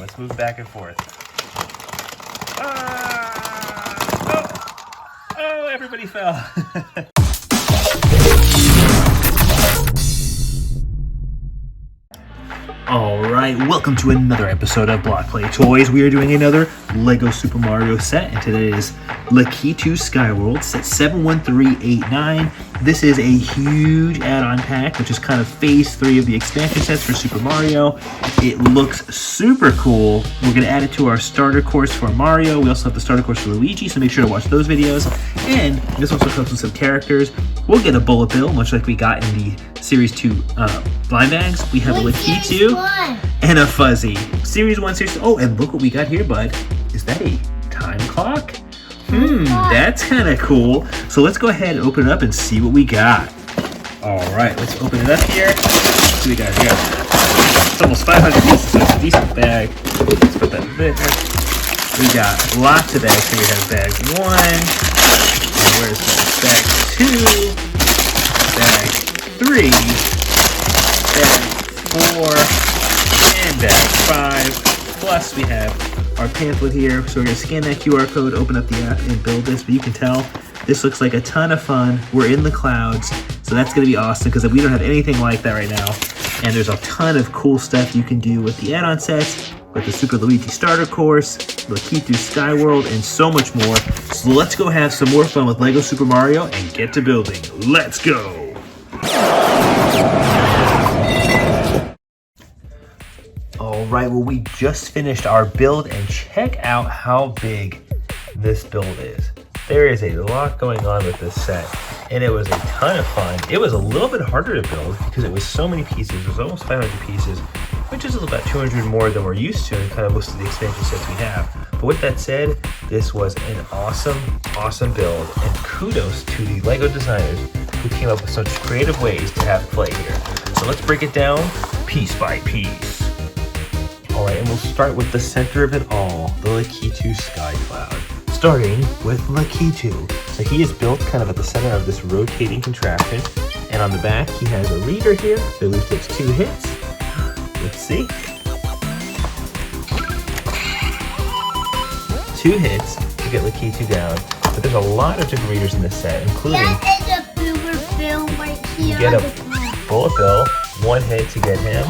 let's move back and forth. Oh, everybody fell. Alright, welcome to another episode of Block Play Toys. We are doing another Lego Super Mario set, and today is Lakitu Skyworld, set 71389. This is a huge add-on pack, which is kind of phase 3 of the expansion sets for Super Mario. It looks super cool. We're going to add it to our starter course for Mario. We also have the starter course for Luigi, so make sure to watch those videos. And this also comes with some characters. We'll get a bullet bill, much like we got in the Series 2 blind bags. We have a Lakitu and a Fuzzy. Series 1, Series 2. Oh, and look what we got here, bud. Is that a time clock? That's kind of cool. So let's go ahead and open it up and see what we got. Alright, let's open it up here. What do we got here? It's almost 500 pieces, so it's a decent bag. Let's put that in there. We got lots of bags here. We have bag 1. And where's bag 2? Bag 3. Bag 4. And bag 5. Plus we have our pamphlet here. So we're going to scan that QR code, open up the app, and build this. But you can tell this looks like a ton of fun. We're in the clouds, so that's going to be awesome because we don't have anything like that right now. And there's a ton of cool stuff you can do with the add-on sets, with the Super Luigi starter course, Lakitu Skyworld, and so much more. So let's go have some more fun with Lego Super Mario and get to building. Let's go! Alright, well, we just finished our build, and check out how big this build is. There is a lot going on with this set, and it was a ton of fun. It was a little bit harder to build because it was so many pieces. It was almost 500 pieces, which is about 200 more than we're used to in kind of most of the expansion sets we have. But with that said, this was an awesome, awesome build, and kudos to the Lego designers who came up with such creative ways to have play here. So let's break it down piece by piece. Alright, and we'll start with the center of it all, the Lakitu Sky Cloud. Starting with Lakitu. So he is built kind of at the center of this rotating contraption, and on the back he has a reader here that only takes 2 hits. Let's see. 2 hits to get Lakitu down, but there's a lot of different readers in this set, including you get a bullet bill, 1 hit to get him.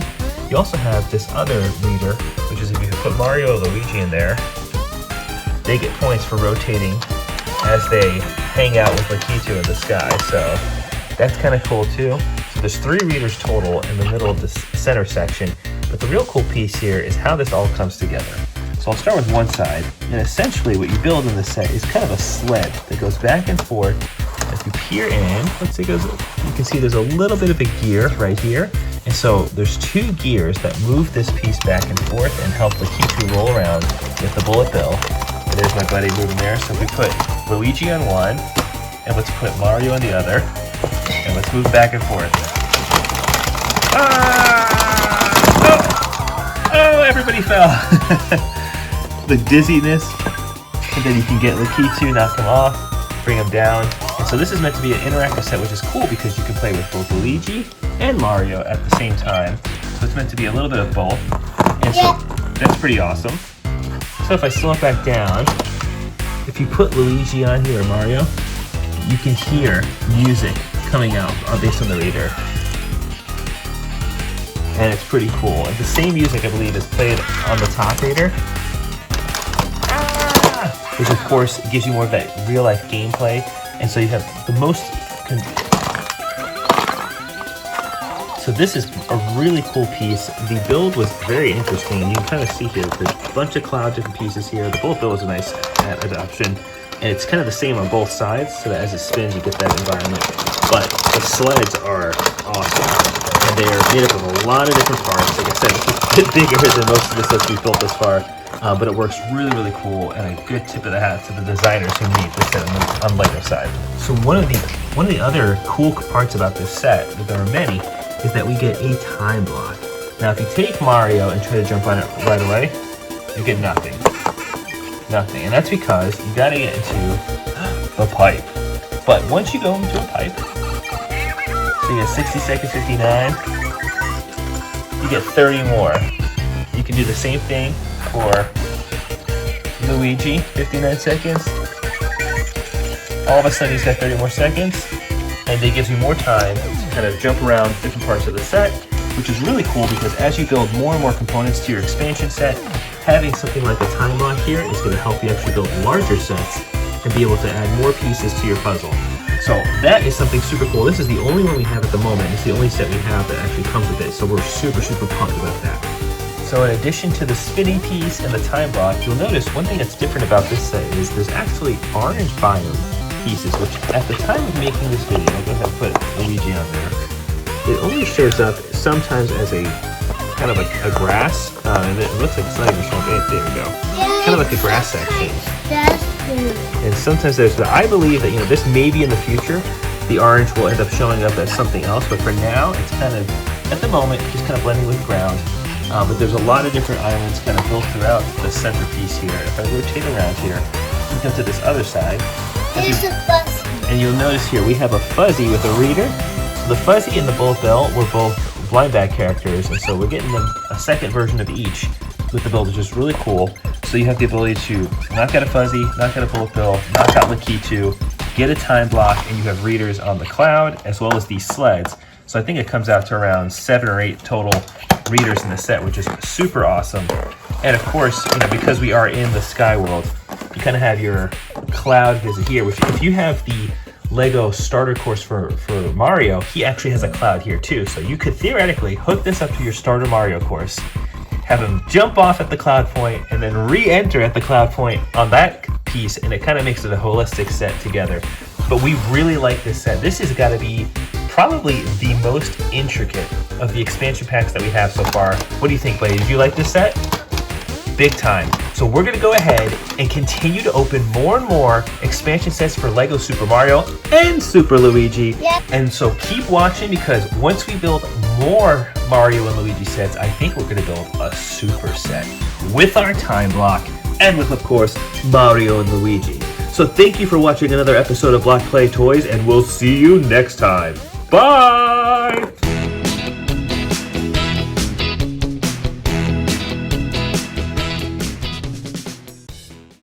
You also have this other reader, which is if you put Mario or Luigi in there, they get points for rotating as they hang out with Lakitu in the sky. So that's kind of cool too. So there's 3 readers total in the middle of this center section. But the real cool piece here is how this all comes together. So I'll start with one side. And essentially what you build in this set is kind of a sled that goes back and forth. If you peer in, let's say you can see there's a little bit of a gear right here. And so there's 2 gears that move this piece back and forth and help Lakitu roll around with the bullet bill. And there's my buddy moving there. So we put Luigi on one, and let's put Mario on the other, and let's move back and forth. Oh, everybody fell. The dizziness, and then you can get Lakitu, knock him off, bring him down. And so this is meant to be an interactive set, which is cool because you can play with both Luigi and Mario at the same time. So it's meant to be a little bit of both. And so that's pretty awesome. So if I slow it back down, if you put Luigi on here or Mario, you can hear music coming out based on the reader. And it's pretty cool. And the same music, I believe, is played on the top reader. Which of course gives you more of that real life gameplay. And so you have the most. So this is a really cool piece. The build was very interesting, and you can kind of see here there's a bunch of cloud different pieces here. The bullet bill is a nice adoption, and it's kind of the same on both sides, so that as it spins you get that environment. But the sleds are awesome, and they are made up of a lot of different parts. Like I said, it's a bit bigger than most of the sets we've built this far. But it works really, really cool, and a good tip of the hat to the designers who made this set on the Lego side. So one of the other cool parts about this set, that there are many, is that we get a time block. Now, if you take Mario and try to jump on it right away, you get nothing. Nothing, and that's because you gotta get into the pipe. But once you go into a pipe, so you get 60 seconds, 59, you get 30 more. You can do the same thing for Luigi, 59 seconds. All of a sudden he's got 30 more seconds, and it gives you more time to kind of jump around different parts of the set, which is really cool because as you build more and more components to your expansion set, having something like a time lock here is going to help you actually build larger sets and be able to add more pieces to your puzzle. So that is something super cool. This is the only one we have at the moment. It's the only set we have that actually comes with it, so we're super pumped about that. So in addition to the spinning piece and the time block, you'll notice one thing that's different about this set is there's actually orange biome pieces, which at the time of making this video, I'll go ahead and put Luigi on there. It only shows up sometimes as a kind of a grass, and it looks like it's not even showing it. There we go. Kind of like a grass section. And sometimes there's I believe that, you know, this maybe in the future, the orange will end up showing up as something else, but for now, it's kind of, at the moment, just kind of blending with ground. But there's a lot of different islands kind of built throughout the centerpiece here. If I rotate around here, we come to this other side. And you'll notice here, we have a fuzzy with a reader. So the fuzzy and the bullet bill were both blind bag characters, and so we're getting them a second version of each with the build, which is really cool. So you have the ability to knock out a fuzzy, knock out a bullet bill, knock out Lakitu, get a time block, and you have readers on the cloud as well as these sleds. So I think it comes out to around 7 or 8 total readers in the set, which is super awesome. And of course, you know, because we are in the sky world, you kind of have your cloud visit here, which if you have the Lego starter course for Mario, he actually has a cloud here too. So you could theoretically hook this up to your starter Mario course, have him jump off at the cloud point, and then re-enter at the cloud point on that piece, and it kind of makes it a holistic set together. But we really like this set. This has got to be probably the most intricate of the expansion packs that we have so far. What do you think, buddy? Did you like this set? Big time. So we're gonna go ahead and continue to open more and more expansion sets for Lego Super Mario and Super Luigi. Yeah. And so keep watching, because once we build more Mario and Luigi sets, I think we're gonna build a super set with our time block and with, of course, Mario and Luigi. So thank you for watching another episode of Block Play Toys, and we'll see you next time. Bye!